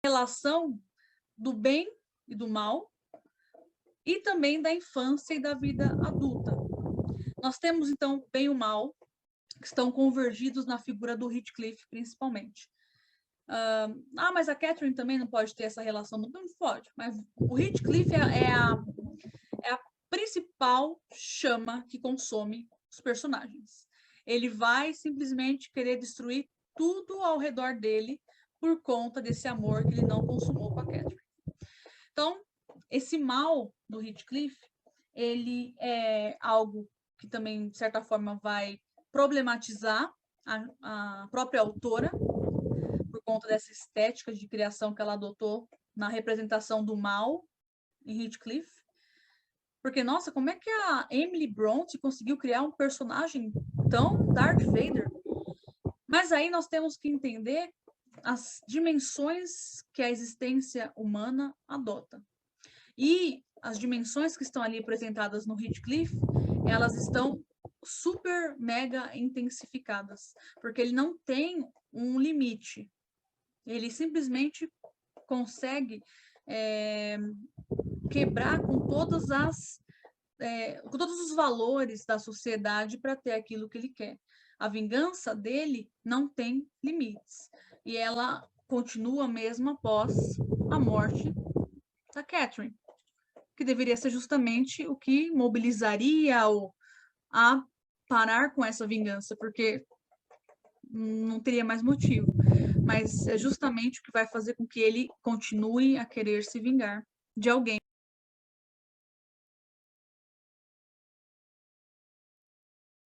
relação do bem e do mal, e também da infância e da vida adulta. Nós temos, então, o bem e o mal, que estão convergidos na figura do Heathcliff, principalmente. Mas a Catherine também não pode ter essa relação? Não pode, mas o Heathcliff é a principal chama que consome os personagens. Ele vai simplesmente querer destruir tudo ao redor dele por conta desse amor que ele não consumou com a Catherine. Então, esse mal do Heathcliff, ele é algo que também, de certa forma, vai problematizar a própria autora, por conta dessa estética de criação que ela adotou na representação do mal em Heathcliff. Porque, nossa, como é que a Emily Bronte conseguiu criar um personagem tão Darth Vader? Mas aí nós temos que entender as dimensões que a existência humana adota. E as dimensões que estão ali apresentadas no Heathcliff, elas estão super mega intensificadas, porque ele não tem um limite. Ele simplesmente consegue quebrar com todos os valores da sociedade para ter aquilo que ele quer. A vingança dele não tem limites. E ela continua mesmo após a morte da Catherine, que deveria ser justamente o que mobilizaria-o a parar com essa vingança, porque não teria mais motivo. Mas é justamente o que vai fazer com que ele continue a querer se vingar de alguém.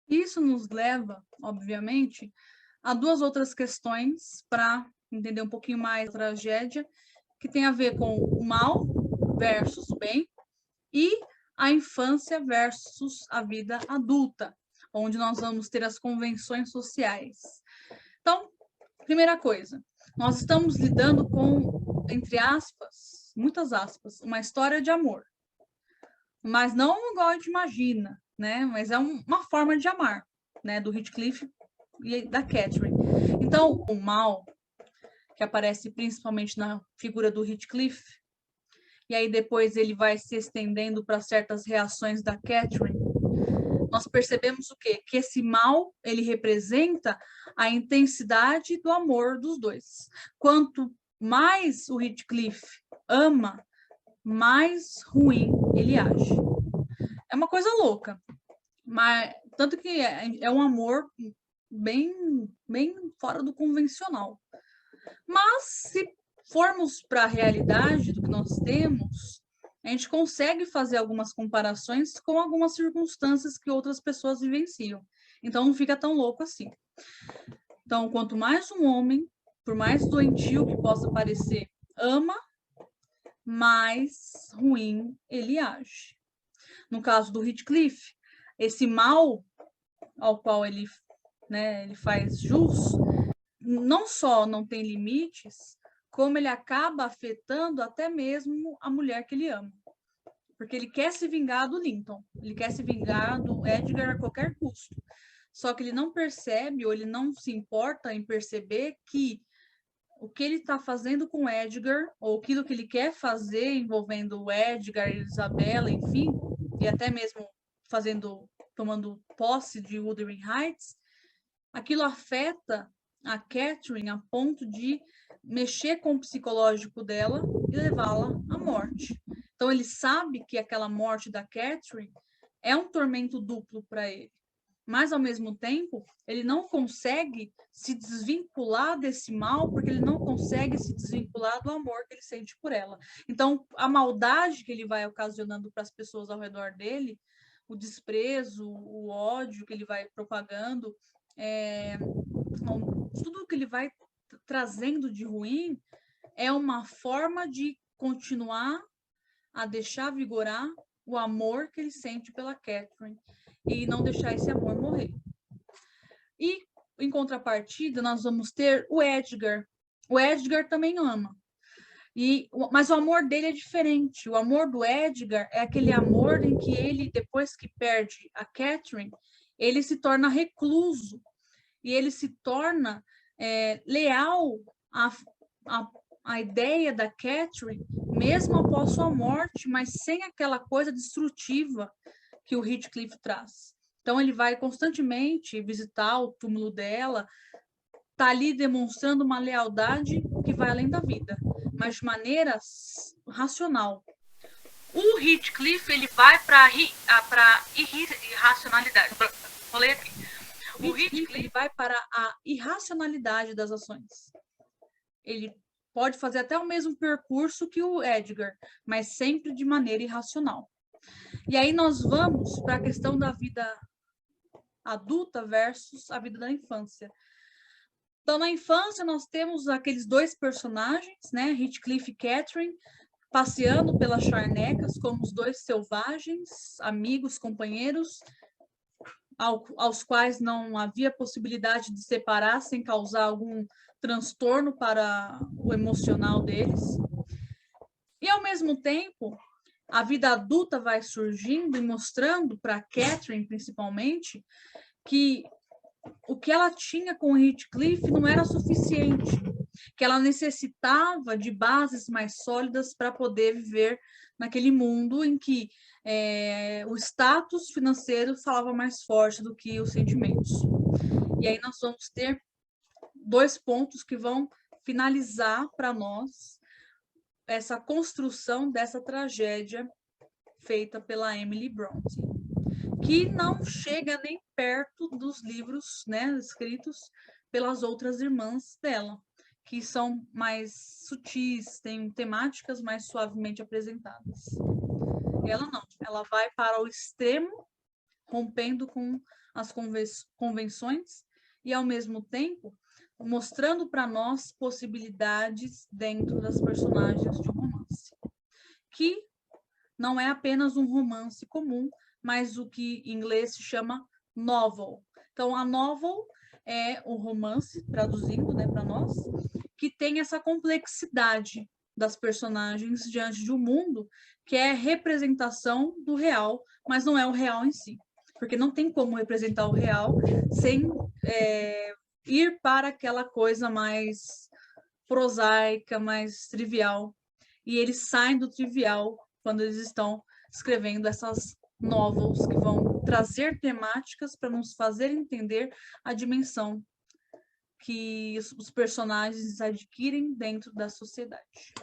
Isso nos leva, obviamente, a duas outras questões para entender um pouquinho mais a tragédia, que tem a ver com o mal versus o bem e a infância versus a vida adulta, onde nós vamos ter as convenções sociais. Então, primeira coisa, nós estamos lidando com, entre aspas, muitas aspas, uma história de amor. Mas não igual a gente imagina, né? Mas é uma forma de amar, né? Do Heathcliff e da Catherine. Então, o mal, que aparece principalmente na figura do Heathcliff, e aí depois ele vai se estendendo para certas reações da Catherine, nós percebemos o quê? Que esse mal, ele representa a intensidade do amor dos dois. Quanto mais o Heathcliff ama, mais ruim ele age. É uma coisa louca, mas tanto que é um amor bem fora do convencional. Mas se formos para a realidade do que nós temos, a gente consegue fazer algumas comparações com algumas circunstâncias que outras pessoas vivenciam. Então não fica tão louco assim. Então, quanto mais um homem, por mais doentio que possa parecer, ama, mais ruim ele age. No caso do Heathcliff, esse mal ao qual ele faz jus, não só não tem limites, como ele acaba afetando até mesmo a mulher que ele ama. Porque ele quer se vingar do Linton, ele quer se vingar do Edgar a qualquer custo. Só que ele não percebe, ou ele não se importa em perceber que o que ele está fazendo com o Edgar, ou aquilo que ele quer fazer envolvendo o Edgar, Isabella, enfim, e até mesmo tomando posse de Wuthering Heights, aquilo afeta a Catherine a ponto de mexer com o psicológico dela e levá-la à morte. Então ele sabe que aquela morte da Catherine é um tormento duplo para ele. Mas, ao mesmo tempo, ele não consegue se desvincular desse mal, porque ele não consegue se desvincular do amor que ele sente por ela. Então, a maldade que ele vai ocasionando para as pessoas ao redor dele, o desprezo, o ódio que ele vai propagando, tudo que ele vai trazendo de ruim é uma forma de continuar a deixar vigorar o amor que ele sente pela Catherine e não deixar esse amor morrer. E, em contrapartida, nós vamos ter o Edgar. O Edgar também ama. Mas o amor dele é diferente. O amor do Edgar é aquele amor em que ele, depois que perde a Catherine, ele se torna recluso. E ele se torna leal a ideia da Catherine, mesmo após sua morte, mas sem aquela coisa destrutiva que o Heathcliff traz. Então, ele vai constantemente visitar o túmulo dela, tá ali demonstrando uma lealdade que vai além da vida, mas de maneira racional. O Heathcliff, ele vai para irracionalidade. Falei aqui. O Heathcliff, ele vai para a irracionalidade das ações. Ele pode fazer até o mesmo percurso que o Edgar, mas sempre de maneira irracional. E aí nós vamos para a questão da vida adulta versus a vida da infância. Então, na infância, nós temos aqueles dois personagens, né, Heathcliff e Catherine, passeando pelas charnecas como os dois selvagens, amigos, companheiros, aos quais não havia possibilidade de separar sem causar algum transtorno para o emocional deles. E, ao mesmo tempo, a vida adulta vai surgindo e mostrando para Catherine, principalmente, que o que ela tinha com o Heathcliff não era suficiente, que ela necessitava de bases mais sólidas para poder viver naquele mundo em que o status financeiro falava mais forte do que os sentimentos. E aí nós vamos ter dois pontos que vão finalizar para nós essa construção dessa tragédia feita pela Emily Bronte, que não chega nem perto dos livros, né, escritos pelas outras irmãs dela, que são mais sutis, têm temáticas mais suavemente apresentadas. Ela não, ela vai para o extremo, rompendo com as convenções e, ao mesmo tempo, mostrando para nós possibilidades dentro das personagens de um romance, que não é apenas um romance comum, mas o que em inglês se chama novel. Então, a novel é um romance, traduzindo, né, para nós, que tem essa complexidade das personagens diante de um mundo que é representação do real, mas não é o real em si. Porque não tem como representar o real sem ir para aquela coisa mais prosaica, mais trivial. E eles saem do trivial quando eles estão escrevendo essas novels que vão trazer temáticas para nos fazer entender a dimensão que os personagens adquirem dentro da sociedade.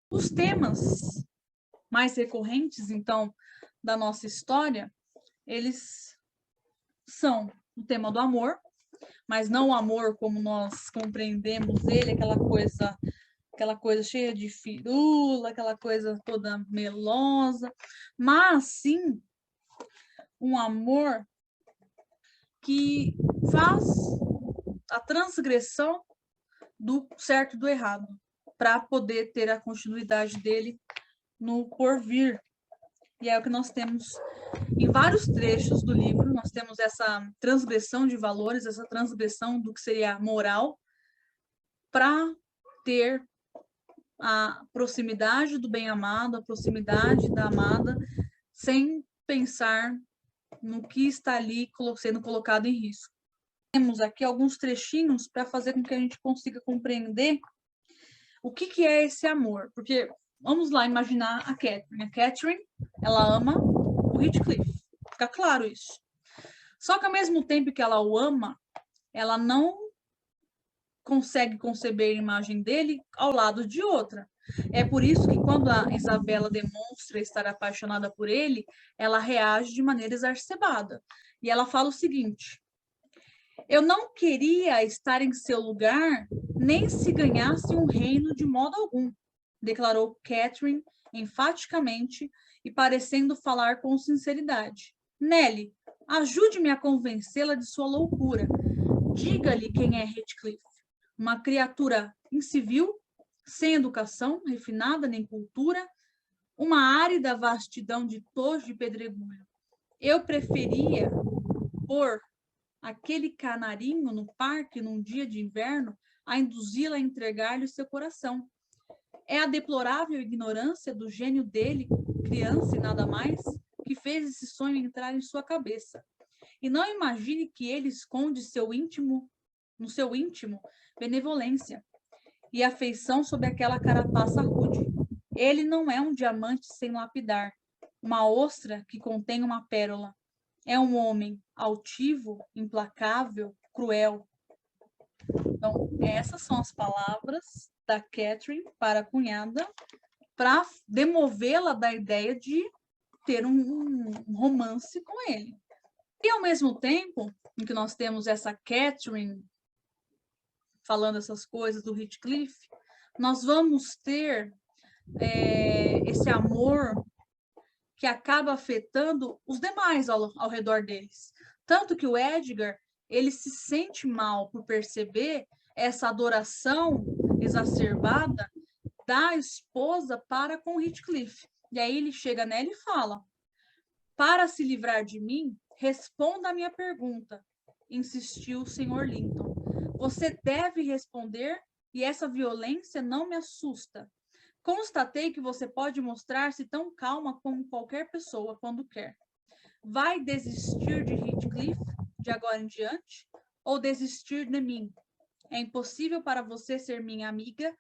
Os temas mais recorrentes, então, da nossa história, eles são o tema do amor, mas não o amor como nós compreendemos ele, aquela coisa cheia de firula, aquela coisa toda melosa, mas sim um amor que faz a transgressão do certo e do errado, para poder ter a continuidade dele no porvir. E é o que nós temos em vários trechos do livro. Nós temos essa transgressão de valores, essa transgressão do que seria moral, para ter a proximidade do bem-amado, a proximidade da amada, sem pensar no que está ali sendo colocado em risco. Temos aqui alguns trechinhos para fazer com que a gente consiga compreender o que é esse amor. Porque, vamos lá imaginar a Catherine. A Catherine, ela ama o Heathcliff. Fica claro isso. Só que, ao mesmo tempo que ela o ama, ela não consegue conceber a imagem dele ao lado de outra. É por isso que quando a Isabela demonstra estar apaixonada por ele, ela reage de maneira exacerbada. E ela fala o seguinte: eu não queria estar em seu lugar, nem se ganhasse um reino de modo algum, declarou Catherine enfaticamente e parecendo falar com sinceridade. Nelly, ajude-me a convencê-la de sua loucura. Diga-lhe quem é Heathcliff. Uma criatura incivil, sem educação refinada nem cultura, uma árida vastidão de tojo e pedregulho. Eu preferia pôr aquele canarinho no parque num dia de inverno a induzi-la a entregar-lhe o seu coração. É a deplorável ignorância do gênio dele, criança e nada mais, que fez esse sonho entrar em sua cabeça. E não imagine que ele esconde seu íntimo no seu íntimo, benevolência e afeição sob aquela carapaça rude. Ele não é um diamante sem lapidar, uma ostra que contém uma pérola. É um homem altivo, implacável, cruel. Então, essas são as palavras da Catherine para a cunhada, para demovê-la da ideia de ter um romance com ele. E, ao mesmo tempo em que nós temos essa Catherine falando essas coisas do Heathcliff, nós vamos ter esse amor que acaba afetando os demais ao redor deles. Tanto que o Edgar, ele se sente mal por perceber essa adoração exacerbada da esposa para com Heathcliff. E aí ele chega nela e fala: para se livrar de mim, responda a minha pergunta, insistiu o Sr. Linton. Você deve responder e essa violência não me assusta. Constatei que você pode mostrar-se tão calma como qualquer pessoa quando quer. Vai desistir de Heathcliff de agora em diante ou desistir de mim? É impossível para você ser minha amiga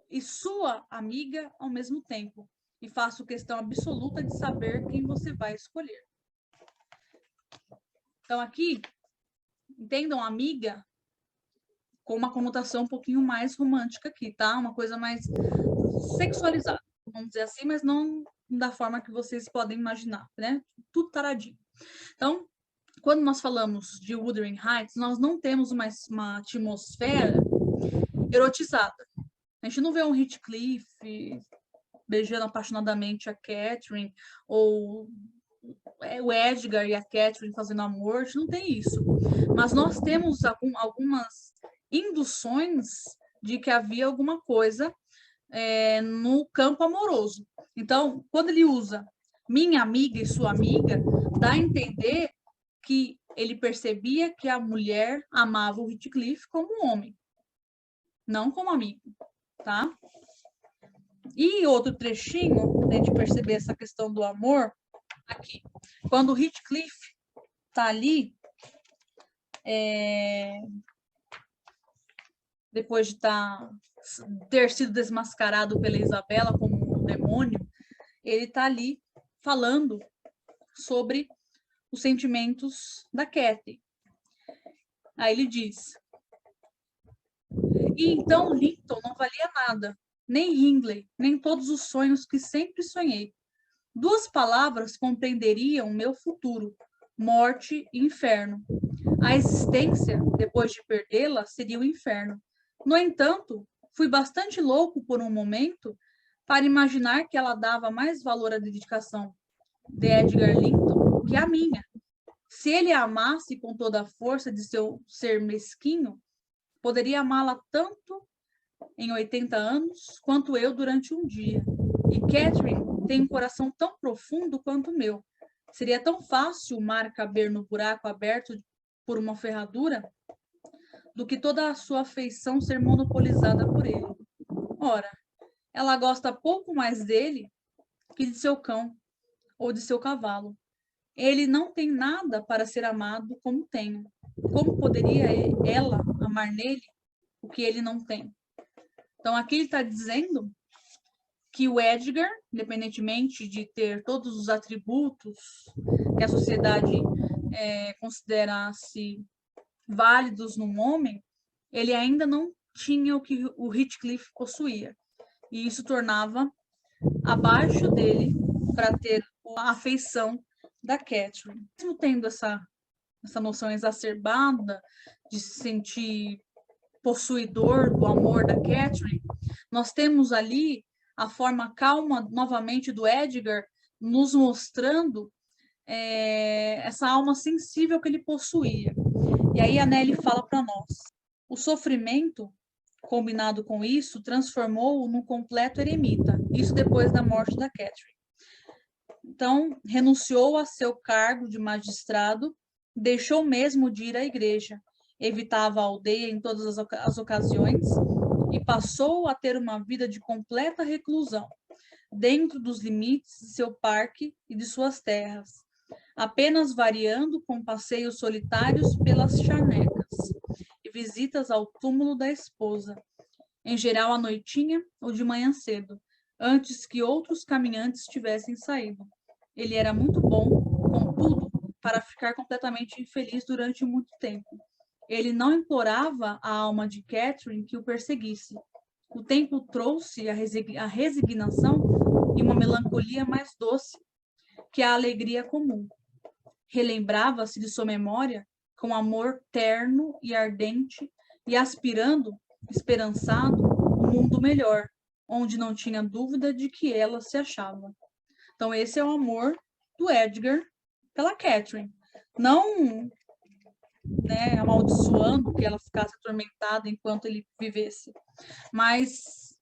e sua amiga ao mesmo tempo. E faço questão absoluta de saber quem você vai escolher. Então, aqui, entendam amiga com uma conotação um pouquinho mais romântica aqui, tá? Uma coisa mais sexualizada, vamos dizer assim, mas não da forma que vocês podem imaginar, né? Tudo taradinho. Então, quando nós falamos de Wuthering Heights, nós não temos uma atmosfera erotizada. A gente não vê um Heathcliff beijando apaixonadamente a Catherine, ou o Edgar e a Catherine fazendo amor, a gente não tem isso. Mas nós temos algumas induções de que havia alguma coisa no campo amoroso. Então, quando ele usa minha amiga e sua amiga, dá a entender que ele percebia que a mulher amava o Heathcliff como homem, não como amigo, tá? E outro trechinho, a gente perceber essa questão do amor, aqui. Quando o Heathcliff tá ali, depois de ter sido desmascarado pela Isabela como um demônio, ele tá ali falando sobre os sentimentos da Cathy. Aí ele diz: e então Linton não valia nada, nem Hindley, nem todos os sonhos que sempre sonhei. 2 palavras compreenderiam meu futuro, morte e inferno. A existência, depois de perdê-la, seria o inferno. No entanto, fui bastante louco por um momento para imaginar que ela dava mais valor à dedicação de Edgar Linton que a minha. Se ele a amasse com toda a força de seu ser mesquinho, poderia amá-la tanto em 80 anos quanto eu durante um dia. E Catherine tem um coração tão profundo quanto o meu. Seria tão fácil o mar caber no buraco aberto por uma ferradura do que toda a sua afeição ser monopolizada por ele. Ora, ela gosta pouco mais dele que de seu cão ou de seu cavalo. Ele não tem nada para ser amado como tenho. Como poderia ela amar nele o que ele não tem? Então, aqui ele está dizendo que o Edgar, independentemente de ter todos os atributos que a sociedade considerasse válidos num homem, ele ainda não tinha o que o Heathcliff possuía. E isso tornava abaixo dele para ter a afeição da Catherine. Mesmo tendo essa noção exacerbada de se sentir possuidor do amor da Catherine, nós temos ali a forma calma, novamente, do Edgar, nos mostrando essa alma sensível que ele possuía. E aí a Nelly fala para nós: o sofrimento, combinado com isso, transformou-o num completo eremita, isso depois da morte da Catherine. Então, renunciou a seu cargo de magistrado, deixou mesmo de ir à igreja, evitava a aldeia em todas as ocasiões e passou a ter uma vida de completa reclusão, dentro dos limites de seu parque e de suas terras, apenas variando com passeios solitários pelas charnecas. E visitas ao túmulo da esposa, em geral à noitinha ou de manhã cedo, antes que outros caminhantes tivessem saído. Ele era muito bom, contudo, para ficar completamente infeliz durante muito tempo. Ele não implorava à alma de Catherine que o perseguisse. O tempo trouxe a resignação e uma melancolia mais doce que a alegria comum. Relembrava-se de sua memória com amor terno e ardente e aspirando, esperançado, um mundo melhor, onde não tinha dúvida de que ela se achava. Então, esse é o amor do Edgar pela Catherine. Não, né, amaldiçoando que ela ficasse atormentada enquanto ele vivesse, mas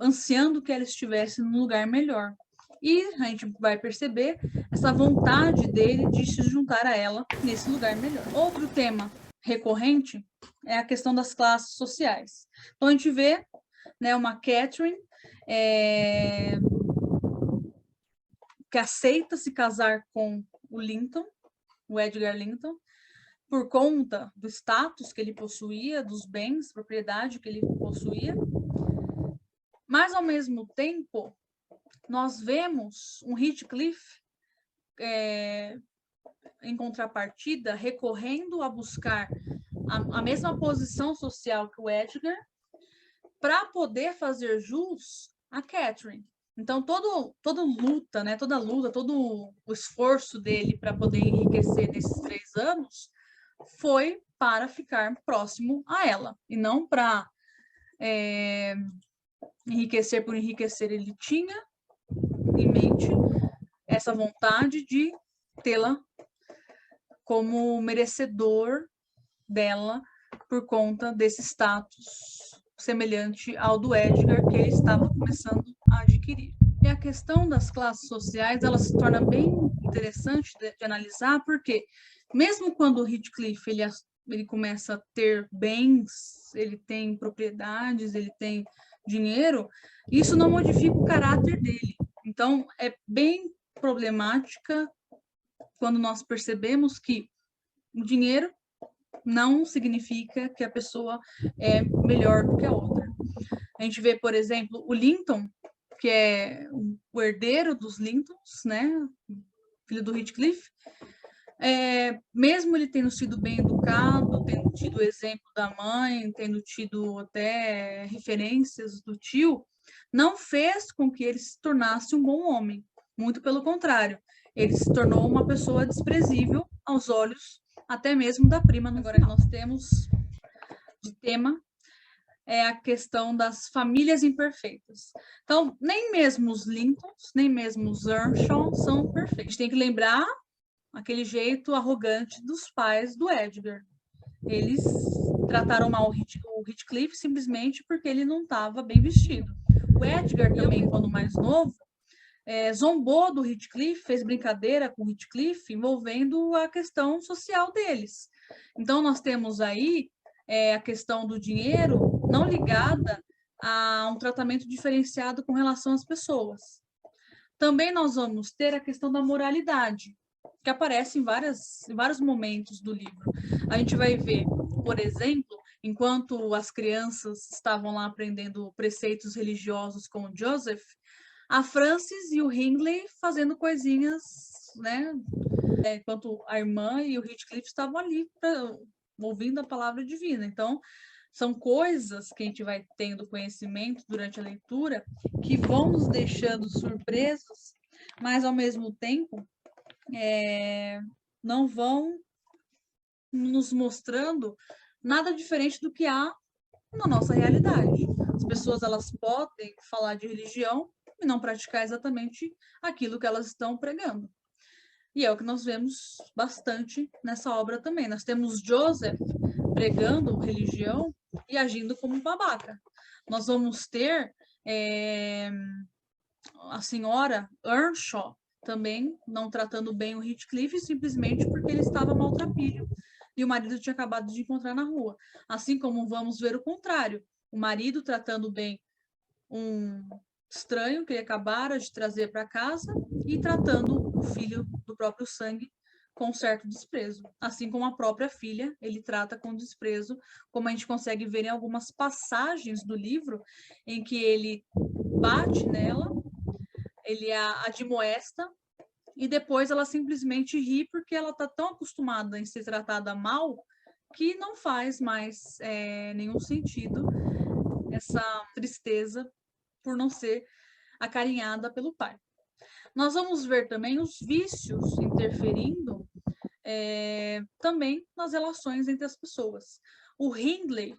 ansiando que ela estivesse num lugar melhor. E a gente vai perceber essa vontade dele de se juntar a ela nesse lugar melhor. Outro tema recorrente é a questão das classes sociais. Então, a gente vê, né, uma Catherine que aceita se casar com o Linton, o Edgar Linton, por conta do status que ele possuía, dos bens, propriedade que ele possuía. Mas, ao mesmo tempo, nós vemos um Heathcliff, em contrapartida, recorrendo a buscar a mesma posição social que o Edgar para poder fazer jus a Catherine. Então, toda luta, né, todo o esforço dele para poder enriquecer nesses 3 anos foi para ficar próximo a ela, e não para enriquecer por enriquecer. Ele tinha em mente essa vontade de tê-la como merecedor dela por conta desse status semelhante ao do Edgar que ele estava começando a adquirir. E a questão das classes sociais, ela se torna bem interessante de analisar, porque mesmo quando o Heathcliff ele começa a ter bens, ele tem propriedades, ele tem dinheiro, isso não modifica o caráter dele. Então, é bem problemática quando nós percebemos que o dinheiro não significa que a pessoa é melhor do que a outra. A gente vê, por exemplo, o Linton, que é o herdeiro dos Lintons, né, filho do Heathcliff, mesmo ele tendo sido bem educado, tendo tido o exemplo da mãe, tendo tido até referências do tio, não fez com que ele se tornasse um bom homem. Muito pelo contrário, ele se tornou uma pessoa desprezível aos olhos até mesmo da prima. Agora nós temos de tema a questão das famílias imperfeitas. Então, nem mesmo os Lintons, nem mesmo os Earnshaw são perfeitos. A gente tem que lembrar aquele jeito arrogante dos pais do Edgar. Eles trataram mal o Heathcliff simplesmente porque ele não estava bem vestido. O Edgar também, quando mais novo, zombou do Heathcliff, fez brincadeira com o Heathcliff envolvendo a questão social deles. Então, nós temos aí a questão do dinheiro não ligada a um tratamento diferenciado com relação às pessoas. Também nós vamos ter a questão da moralidade, que aparece em vários momentos do livro. A gente vai ver, por exemplo, enquanto as crianças estavam lá aprendendo preceitos religiosos com o Joseph, a Frances e o Hindley fazendo coisinhas, né? Enquanto a irmã e o Heathcliff estavam ali ouvindo a palavra divina. Então, são coisas que a gente vai tendo conhecimento durante a leitura que vão nos deixando surpresos, mas, ao mesmo tempo, não vão nos mostrando nada diferente do que há na nossa realidade. As pessoas, elas podem falar de religião e não praticar exatamente aquilo que elas estão pregando. E é o que nós vemos bastante nessa obra também. Nós temos Joseph pregando religião e agindo como um babaca. Nós vamos ter a senhora Earnshaw também não tratando bem o Heathcliff simplesmente porque ele estava maltrapilho e o marido tinha acabado de encontrar na rua. Assim como vamos ver o contrário, o marido tratando bem um estranho que ele acabara de trazer para casa e tratando o filho do próprio sangue com certo desprezo, assim como a própria filha ele trata com desprezo, como a gente consegue ver em algumas passagens do livro em que ele bate nela, ele a admoesta e depois ela simplesmente ri porque ela está tão acostumada em ser tratada mal que não faz mais nenhum sentido essa tristeza por não ser acarinhada pelo pai. Nós vamos ver também os vícios interferindo também nas relações entre as pessoas. O Hindley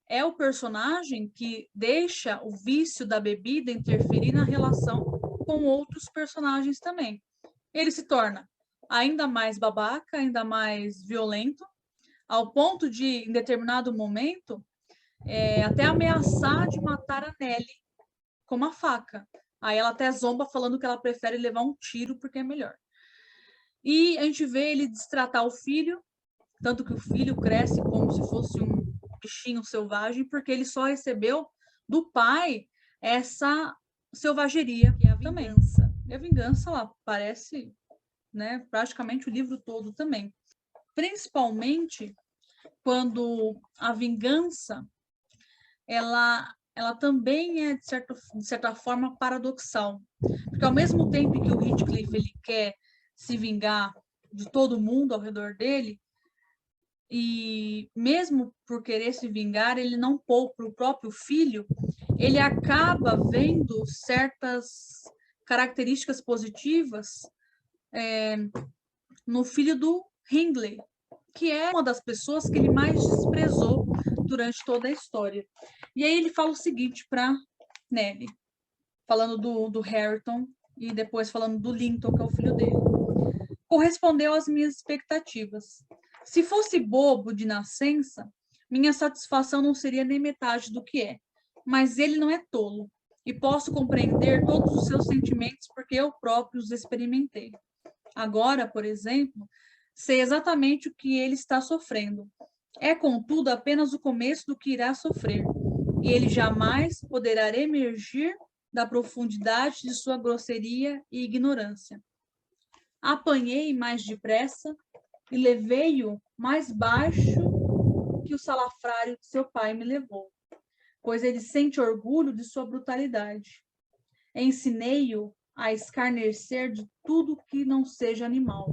é o personagem que deixa o vício da bebida interferir na relação com outros personagens também. Ele se torna ainda mais babaca, ainda mais violento, ao ponto de, em determinado momento, até ameaçar de matar a Nelly com uma faca. Aí ela até zomba falando que ela prefere levar um tiro porque é melhor. E a gente vê ele destratar o filho, tanto que o filho cresce como se fosse um bichinho selvagem, porque ele só recebeu do pai essa selvageria, que é a vingança. E a vingança, ela aparece, né, praticamente o livro todo também. Principalmente quando a vingança, ela também é, de certa forma, paradoxal. Porque ao mesmo tempo que o Heathcliff ele quer se vingar de todo mundo ao redor dele, e mesmo por querer se vingar, ele não poupa o próprio filho, ele acaba vendo certas características positivas no filho do Hindley, que é uma das pessoas que ele mais desprezou durante toda a história. E aí ele fala o seguinte para Nelly, falando do Hareton e depois falando do Linton, que é o filho dele. Correspondeu às minhas expectativas. Se fosse bobo de nascença, minha satisfação não seria nem metade do que é. Mas ele não é tolo, e posso compreender todos os seus sentimentos porque eu próprio os experimentei. Agora, por exemplo, sei exatamente o que ele está sofrendo. É, contudo, apenas o começo do que irá sofrer, e ele jamais poderá emergir da profundidade de sua grosseria e ignorância. Apanhei mais depressa e levei-o mais baixo que o salafrário de seu pai me levou, pois ele sente orgulho de sua brutalidade. Ensinei-o a escarnecer de tudo que não seja animal,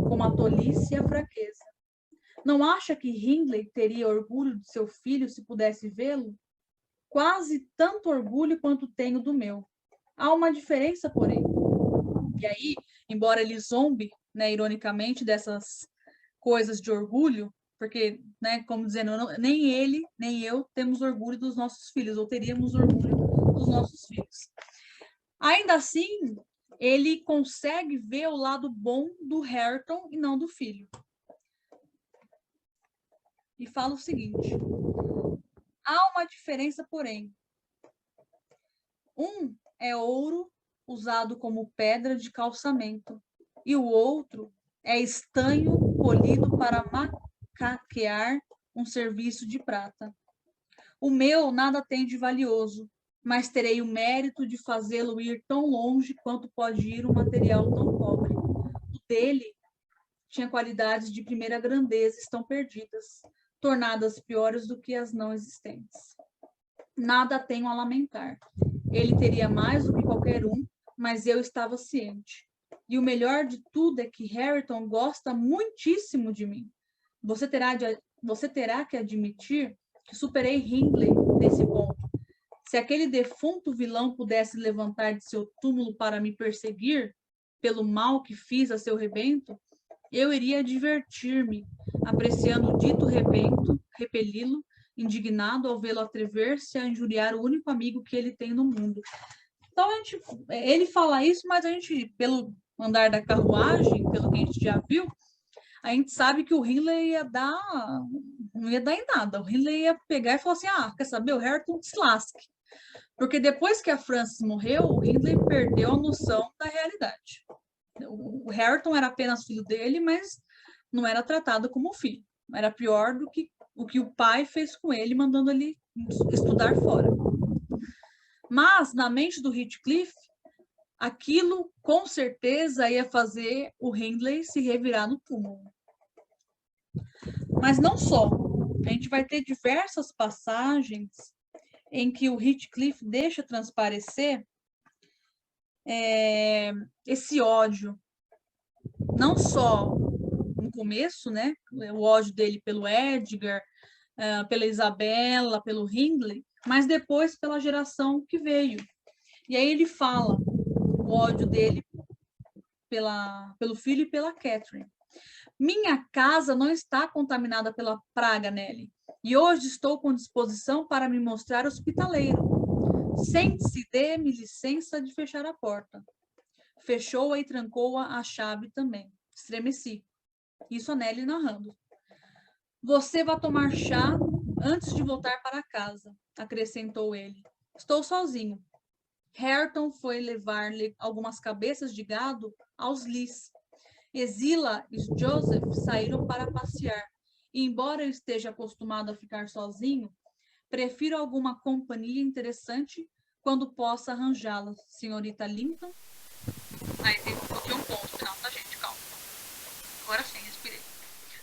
como a tolice e a fraqueza. Não acha que Hindley teria orgulho de seu filho se pudesse vê-lo? Quase tanto orgulho quanto tenho do meu. Há uma diferença, porém. E aí, embora ele zombe, né, ironicamente, dessas coisas de orgulho, porque, né, como dizendo, nem ele, nem eu temos orgulho dos nossos filhos, ou teríamos orgulho dos nossos filhos. Ainda assim, ele consegue ver o lado bom do Hareton e não do filho. E fala o seguinte: há uma diferença, porém. Um é ouro usado como pedra de calçamento, e o outro é estanho polido para macaquear um serviço de prata. O meu nada tem de valioso, mas terei o mérito de fazê-lo ir tão longe quanto pode ir um material tão pobre. O dele tinha qualidades de primeira grandeza, estão perdidas, tornadas piores do que as não existentes. Nada tenho a lamentar. Ele teria mais do que qualquer um, mas eu estava ciente. E o melhor de tudo é que Hareton gosta muitíssimo de mim. Você terá que admitir que superei Hindley nesse ponto. Se aquele defunto vilão pudesse levantar de seu túmulo para me perseguir, pelo mal que fiz a seu rebento, eu iria divertir-me, apreciando o dito rebento, repeli-lo, indignado ao vê-lo atrever-se a injuriar o único amigo que ele tem no mundo. Então, ele fala isso, mas a gente, pelo andar da carruagem, pelo que a gente já viu, a gente sabe que o Hindley não ia dar em nada. O Hindley ia pegar e falar assim, quer saber, o Hareton se lasque. Porque depois que a Frances morreu, o Hindley perdeu a noção da realidade. O Hareton era apenas filho dele, mas não era tratado como filho. Era pior do que o que o pai fez com ele, mandando ele estudar fora. Mas, na mente do Heathcliff, aquilo com certeza ia fazer o Hindley se revirar no túmulo. Mas não só. A gente vai ter diversas passagens em que o Heathcliff deixa transparecer esse ódio, não só no começo, né, o ódio dele pelo Edgar, pela Isabella, pelo Hindley, mas depois pela geração que veio. E aí ele fala o ódio dele pelo filho e pela Catherine. Minha casa não está contaminada pela praga, Nelly, e hoje estou com disposição para me mostrar hospitaleiro. Sente-se, dê-me licença de fechar a porta. Fechou-a e trancou-a à chave também. Estremeci. Isso a Nelly narrando. Você vai tomar chá antes de voltar para casa, acrescentou ele. Estou sozinho. Hareton foi levar-lhe algumas cabeças de gado aos Lees. Exila e Joseph saíram para passear, e embora eu esteja acostumado a ficar sozinho, prefiro alguma companhia interessante quando possa arranjá-la, senhorita Linton. Aí tem um ponto final, tá, gente? Calma. Agora sim, respirei.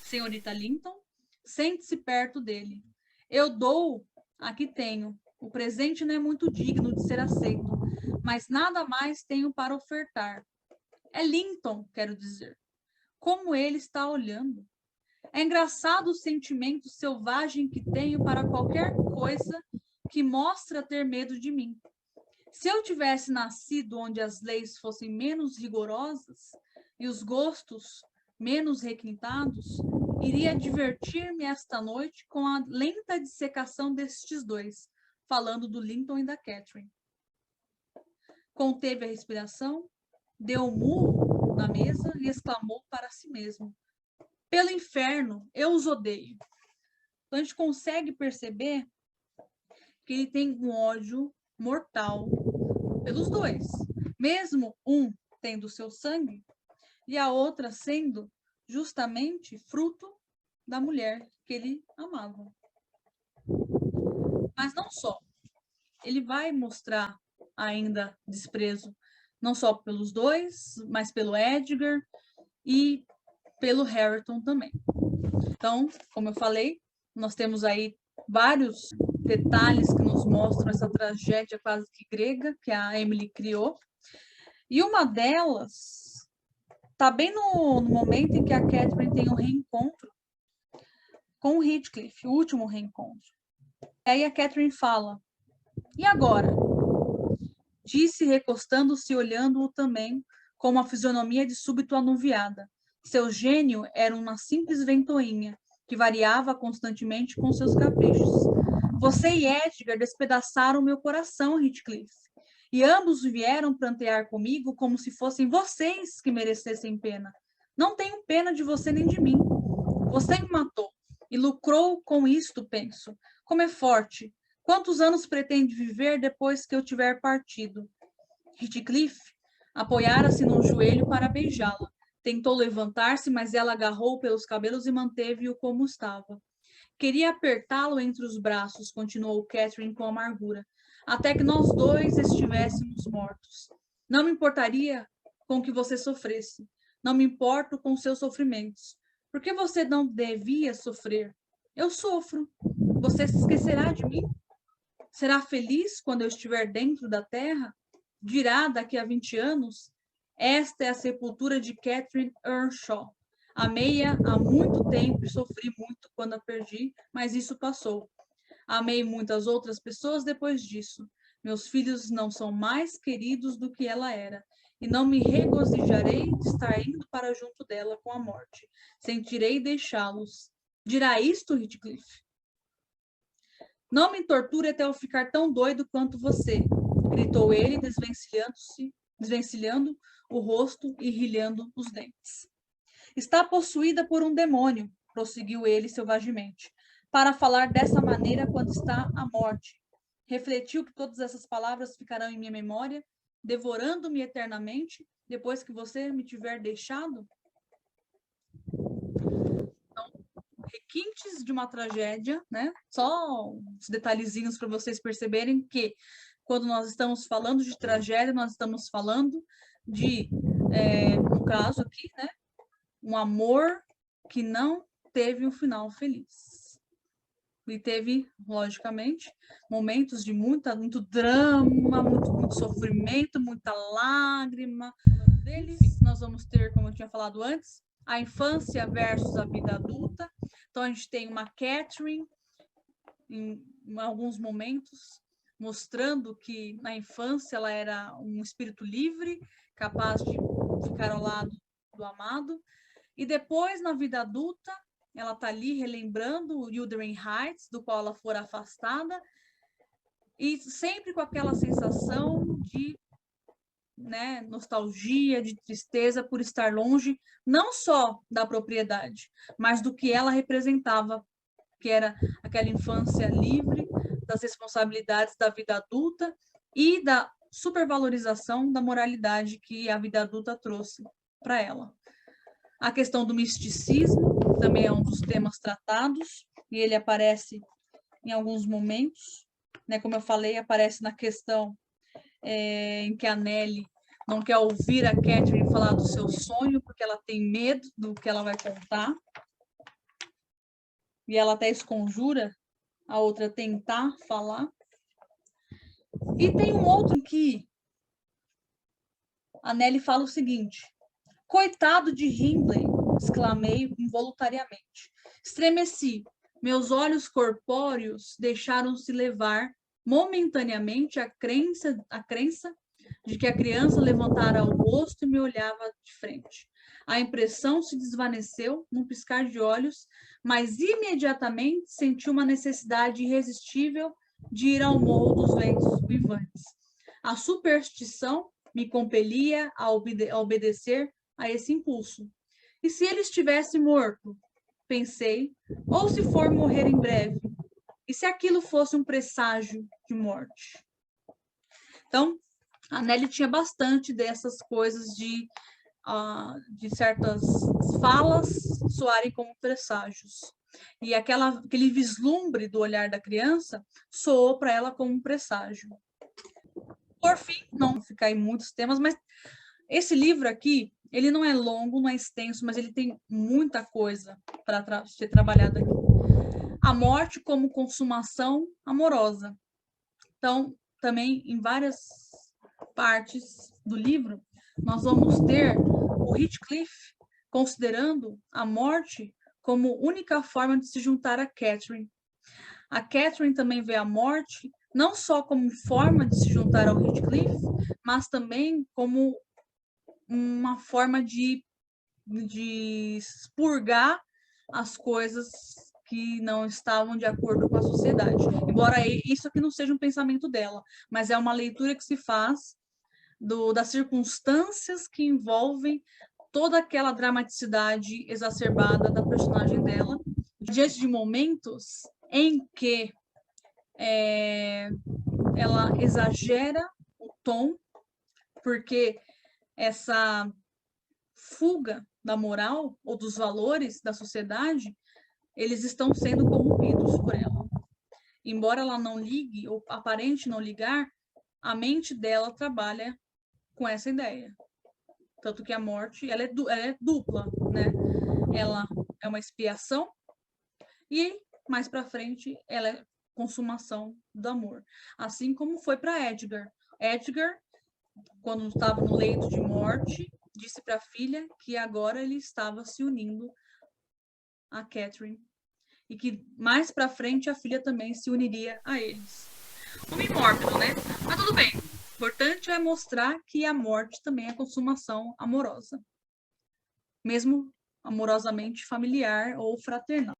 Senhorita Linton, sente-se perto dele. Eu dou a que tenho. O presente não é muito digno de ser aceito, mas nada mais tenho para ofertar. É Linton, quero dizer. Como ele está olhando. É engraçado o sentimento selvagem que tenho para qualquer coisa que mostra ter medo de mim. Se eu tivesse nascido onde as leis fossem menos rigorosas e os gostos menos requintados, iria divertir-me esta noite com a lenta dissecação destes dois, falando do Linton e da Catherine. Conteve a respiração, deu um murro na mesa e exclamou para si mesmo: pelo inferno, eu os odeio. Então a gente consegue perceber que ele tem um ódio mortal pelos dois, mesmo um tendo seu sangue e a outra sendo justamente fruto da mulher que ele amava. Mas não só. Ele vai mostrar ainda desprezo não só pelos dois, mas pelo Edgar e pelo Hareton também. Então, como eu falei, nós temos aí vários detalhes que nos mostram essa tragédia quase que grega que a Emily criou. E uma delas está bem no momento em que a Catherine tem um reencontro com o Heathcliff, o último reencontro. E aí a Catherine fala, e agora? Disse, recostando-se e olhando-o também, com uma fisionomia de súbito anuviada. Seu gênio era uma simples ventoinha, que variava constantemente com seus caprichos. Você e Edgar despedaçaram meu coração, Heathcliff, e ambos vieram prantear comigo como se fossem vocês que merecessem pena. Não tenho pena de você nem de mim. Você me matou e lucrou com isto, penso. Como é forte. Quantos anos pretende viver depois que eu tiver partido? Heathcliff apoiara-se num joelho para beijá-la. Tentou levantar-se, mas ela agarrou pelos cabelos e manteve-o como estava. Queria apertá-lo entre os braços, continuou Catherine com amargura, até que nós dois estivéssemos mortos. Não me importaria com que você sofresse. Não me importo com seus sofrimentos. Por que você não devia sofrer? Eu sofro. Você se esquecerá de mim? Será feliz quando eu estiver dentro da terra? Dirá daqui a 20 anos? Esta é a sepultura de Catherine Earnshaw. Amei-a há muito tempo e sofri muito quando a perdi, mas isso passou. Amei muitas outras pessoas depois disso. Meus filhos não são mais queridos do que ela era, e não me regozijarei de estar indo para junto dela com a morte. Sentirei deixá-los. Dirá isto, Heathcliff? Não me torture até eu ficar tão doido quanto você, gritou ele, desvencilhando o rosto e rilhando os dentes. Está possuída por um demônio, prosseguiu ele selvagemente, para falar dessa maneira quando está à morte. Refletiu que todas essas palavras ficarão em minha memória, devorando-me eternamente, depois que você me tiver deixado? Requintes de uma tragédia, né? Só uns detalhezinhos para vocês perceberem que quando nós estamos falando de tragédia, nós estamos falando de, no caso aqui, né, um amor que não teve um final feliz. E teve, logicamente, momentos de muito drama, muito sofrimento, muita lágrima. Deles, nós vamos ter, como eu tinha falado antes, a infância versus a vida adulta. Então, a gente tem uma Catherine, em alguns momentos, mostrando que na infância ela era um espírito livre, capaz de ficar ao lado do amado. E depois, na vida adulta, ela está ali relembrando o Wuthering Heights, do qual ela fora afastada, e sempre com aquela sensação de, né, nostalgia, de tristeza por estar longe, não só da propriedade, mas do que ela representava, que era aquela infância livre, das responsabilidades da vida adulta e da supervalorização da moralidade que a vida adulta trouxe para ela. A questão do misticismo também é um dos temas tratados, e ele aparece em alguns momentos, né? Como eu falei, aparece na questão em que a Nelly não quer ouvir a Catherine falar do seu sonho, porque ela tem medo do que ela vai contar. E ela até esconjura a outra tentar falar. E tem um outro em que a Nelly fala o seguinte: coitado de Hindley, exclamei involuntariamente. Estremeci. Meus olhos corpóreos deixaram-se levar momentaneamente a crença de que a criança levantara o rosto e me olhava de frente. A impressão se desvaneceu num piscar de olhos, mas imediatamente senti uma necessidade irresistível de ir ao morro dos ventos vivantes. A superstição me compelia a obedecer a esse impulso. E se ele estivesse morto? Pensei. Ou se for morrer em breve? E se aquilo fosse um presságio de morte? Então, a Nelly tinha bastante dessas coisas de certas falas soarem como presságios. E aquele vislumbre do olhar da criança soou para ela como um presságio. Por fim, não vou ficar em muitos temas, mas esse livro aqui, ele não é longo, não é extenso, mas ele tem muita coisa para ser trabalhada aqui. A morte como consumação amorosa. Então, também em várias partes do livro, nós vamos ter o Heathcliff considerando a morte como única forma de se juntar a Catherine. A Catherine também vê a morte não só como forma de se juntar ao Heathcliff, mas também como uma forma de expurgar as coisas que não estavam de acordo com a sociedade. Embora isso aqui não seja um pensamento dela, mas é uma leitura que se faz das circunstâncias que envolvem toda aquela dramaticidade exacerbada da personagem dela, diante de momentos em que ela exagera o tom, porque essa fuga da moral ou dos valores da sociedade, eles estão sendo corrompidos por ela. Embora ela não ligue, ou aparente não ligar, a mente dela trabalha com essa ideia. Tanto que a morte, ela é dupla, né? Ela é uma expiação e, mais para frente, ela é consumação do amor. Assim como foi para Edgar. Edgar, quando estava no leito de morte, disse para a filha que agora ele estava se unindo a Catherine e que mais para frente a filha também se uniria a eles. Homem mórbido, né? Mas tudo bem. O importante é mostrar que a morte também é consumação amorosa, mesmo amorosamente familiar ou fraternal.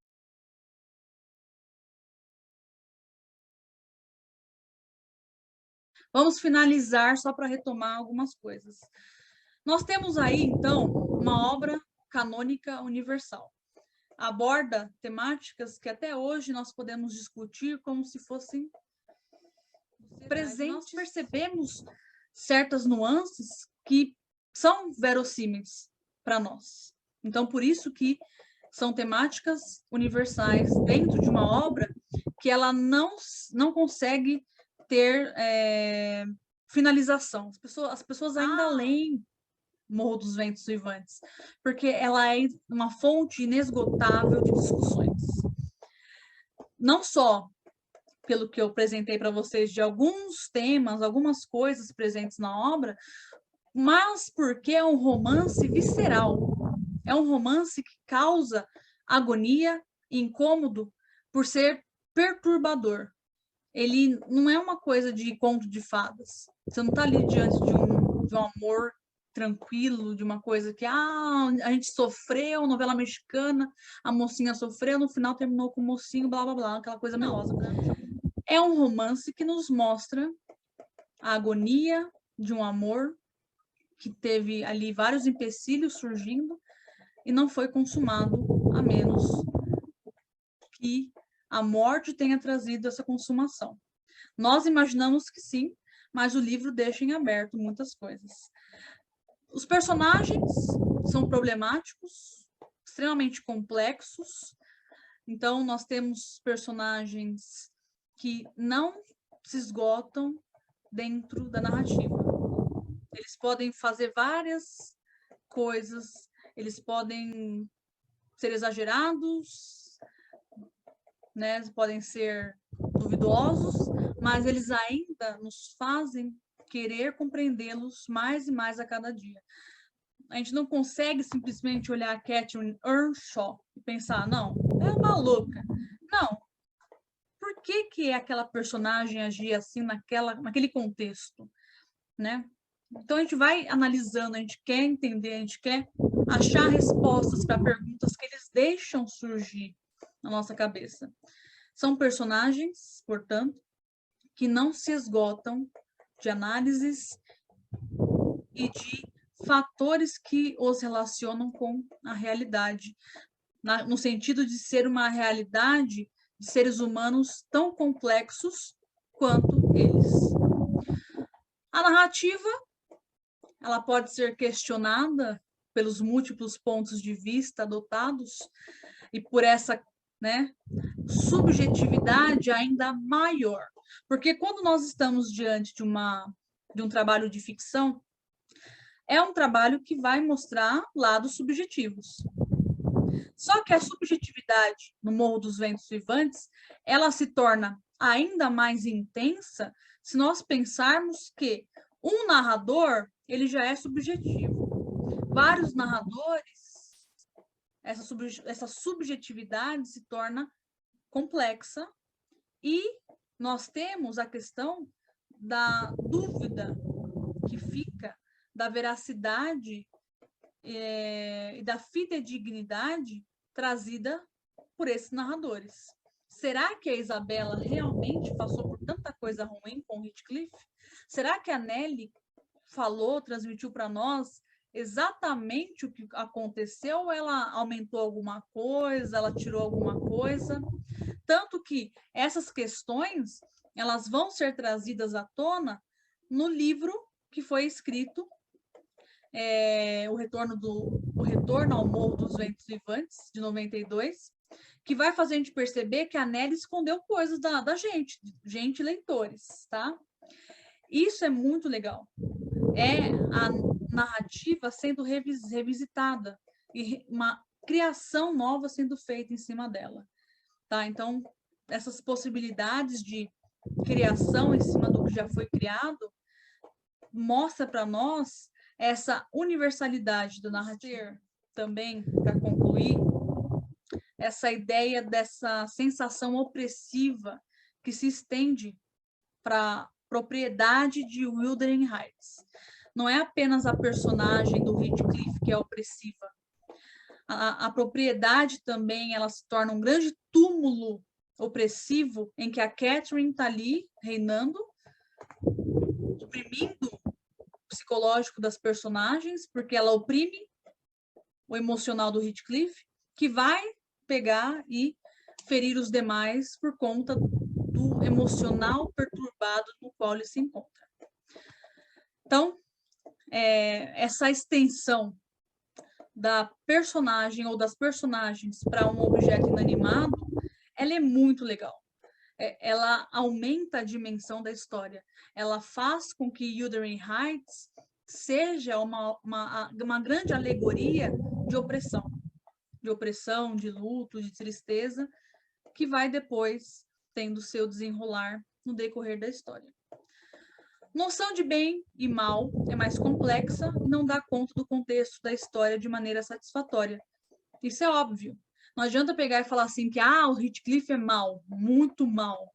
Vamos finalizar só para retomar algumas coisas. Nós temos aí, então, uma obra canônica universal. Aborda temáticas que até hoje nós podemos discutir como se fossem presentes. Nós percebemos certas nuances que são verossímeis para nós. Então, por isso que são temáticas universais dentro de uma obra que ela não consegue ter finalização. As pessoas ainda leem Morro dos Ventos Uivantes, porque ela é uma fonte inesgotável de discussões. Não só pelo que eu apresentei para vocês de alguns temas, algumas coisas presentes na obra, mas porque é um romance visceral. É um romance que causa agonia e incômodo por ser perturbador. Ele não é uma coisa de conto de fadas. Você não está ali diante de um amor tranquilo, de uma coisa que a gente sofreu, novela mexicana, a mocinha sofreu, no final terminou com o mocinho, blá blá blá, aquela coisa melosa. É um romance que nos mostra a agonia de um amor que teve ali vários empecilhos surgindo e não foi consumado, a menos que a morte tenha trazido essa consumação. Nós imaginamos que sim, mas o livro deixa em aberto muitas coisas. Os personagens são problemáticos, extremamente complexos. Então, nós temos personagens que não se esgotam dentro da narrativa. Eles podem fazer várias coisas, eles podem ser exagerados, né? Podem ser duvidosos, mas eles ainda nos fazem querer compreendê-los mais e mais a cada dia. A gente não consegue simplesmente olhar a Catherine Earnshaw e pensar, não, é maluca. Não. Por que aquela personagem agia assim naquele contexto, né? Então a gente vai analisando, a gente quer entender, a gente quer achar respostas para perguntas que eles deixam surgir na nossa cabeça. São personagens, portanto, que não se esgotam de análises e de fatores que os relacionam com a realidade, no sentido de ser uma realidade de seres humanos tão complexos quanto eles. A narrativa, ela pode ser questionada pelos múltiplos pontos de vista adotados e por essa, né, subjetividade ainda maior. Porque quando nós estamos diante de um trabalho de ficção, é um trabalho que vai mostrar lados subjetivos. Só que a subjetividade no Morro dos Ventos Uivantes, ela se torna ainda mais intensa se nós pensarmos que um narrador, ele já é subjetivo. Vários narradores, essa subjetividade se torna complexa e nós temos a questão da dúvida que fica da veracidade e da fidedignidade trazida por esses narradores. Será que a Isabela realmente passou por tanta coisa ruim com o Heathcliff? Será que a Nelly falou, transmitiu para nós exatamente o que aconteceu ou ela aumentou alguma coisa, ela tirou alguma coisa? Tanto que essas questões, elas vão ser trazidas à tona no livro que foi escrito, o Retorno ao Morro dos Ventos Uivantes, de 92, que vai fazer a gente perceber que a Nelly escondeu coisas da gente, leitores, tá? Isso é muito legal. É a narrativa sendo revisitada e uma criação nova sendo feita em cima dela, tá? Então, essas possibilidades de criação em cima do que já foi criado mostra para nós essa universalidade do narrativo. Também, para concluir, essa ideia dessa sensação opressiva que se estende para a propriedade de Wuthering Heights. Não é apenas a personagem do Heathcliff que é opressiva. A propriedade também, ela se torna um grande túmulo opressivo em que a Catherine está ali reinando, oprimindo o psicológico das personagens, porque ela oprime o emocional do Heathcliff, que vai pegar e ferir os demais por conta do emocional perturbado no qual ele se encontra. Então, essa extensão da personagem ou das personagens para um objeto inanimado, ela é muito legal. ela aumenta a dimensão da história. Ela faz com que Wuthering Heights seja uma grande alegoria de opressão, de luto, de tristeza, que vai depois tendo seu desenrolar no decorrer da história. Noção de bem e mal é mais complexa e não dá conta do contexto da história de maneira satisfatória. Isso é óbvio. Não adianta pegar e falar assim que o Heathcliff é mal, muito mal.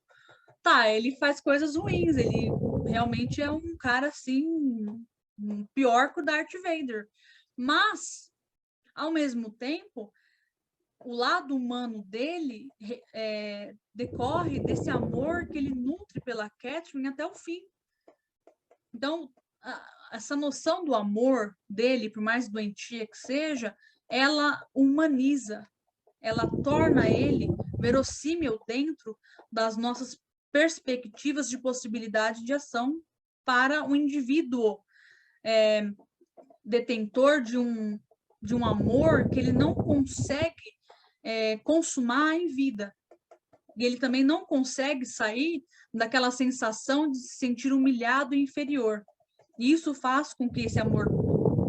Tá, ele faz coisas ruins, ele realmente é um cara assim, pior que o Darth Vader. Mas, ao mesmo tempo, o lado humano dele decorre desse amor que ele nutre pela Catherine até o fim. Então, essa noção do amor dele, por mais doentia que seja, ela humaniza, ela torna ele verossímil dentro das nossas perspectivas de possibilidade de ação para um indivíduo detentor de um amor que ele não consegue consumar em vida. E ele também não consegue sair daquela sensação de se sentir humilhado e inferior. E isso faz com que esse amor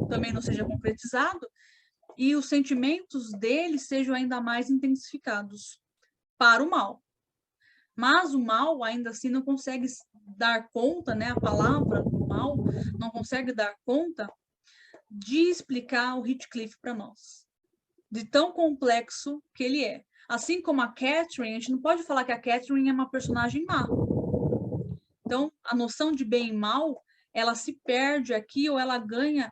também não seja concretizado e os sentimentos dele sejam ainda mais intensificados para o mal. Mas o mal, ainda assim, não consegue dar conta, né? A palavra do mal não consegue dar conta de explicar o Heathcliff para nós, de tão complexo que ele é. Assim como a Catherine, a gente não pode falar que a Catherine é uma personagem má. Então, a noção de bem e mal, ela se perde aqui ou ela ganha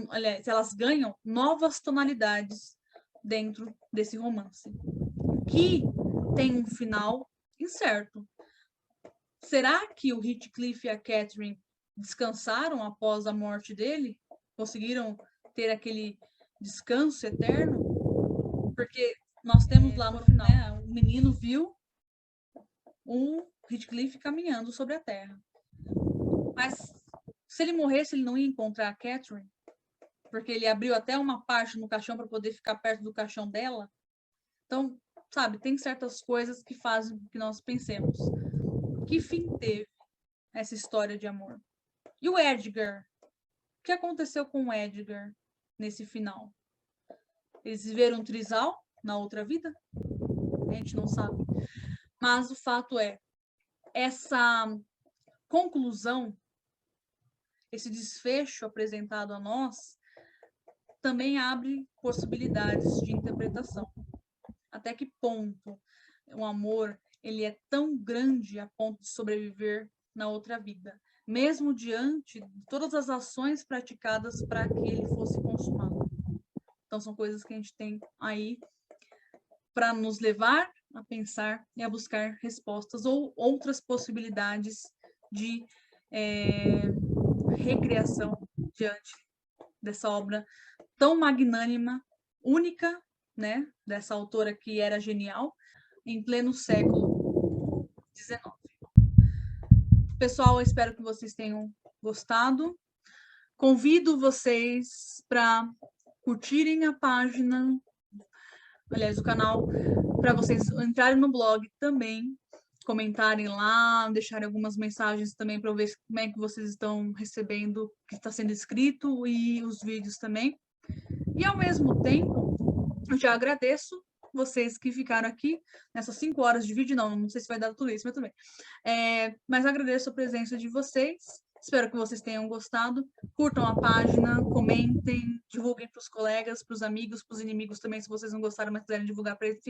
aliás, elas ganham novas tonalidades dentro desse romance, que tem um final incerto. Será que o Heathcliff e a Catherine descansaram após a morte dele? Conseguiram ter aquele descanso eterno? Porque nós temos lá no final, né, o menino viu um Heathcliff caminhando sobre a terra. Mas se ele morresse, ele não ia encontrar a Catherine? Porque ele abriu até uma parte no caixão para poder ficar perto do caixão dela? Então, sabe, tem certas coisas que fazem que nós pensemos. Que fim teve essa história de amor? E o Edgar? O que aconteceu com o Edgar nesse final? Eles viveram um trisal na outra vida? A gente não sabe. Mas o fato é, essa conclusão, esse desfecho apresentado a nós, também abre possibilidades de interpretação. Até que ponto o amor ele é tão grande a ponto de sobreviver na outra vida, mesmo diante de todas as ações praticadas para que ele fosse consumado. Então, são coisas que a gente tem aí para nos levar a pensar e a buscar respostas ou outras possibilidades de recriação diante dessa obra tão magnânima, única, né, dessa autora que era genial, em pleno século XIX. Pessoal, eu espero que vocês tenham gostado. Convido vocês para curtirem a página, aliás, o canal, para vocês entrarem no blog também, comentarem lá, deixarem algumas mensagens também para eu ver como é que vocês estão recebendo o que está sendo escrito e os vídeos também. E, ao mesmo tempo, eu já agradeço vocês que ficaram aqui nessas 5 horas de vídeo. Não sei se vai dar tudo isso, mas também. Mas agradeço a presença de vocês. Espero que vocês tenham gostado. Curtam a página, comentem, divulguem para os colegas, para os amigos, para os inimigos também, se vocês não gostaram, mas quiserem divulgar para eles,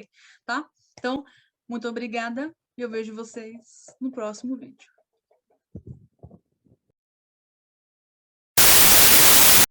tá? Então, muito obrigada e eu vejo vocês no próximo vídeo.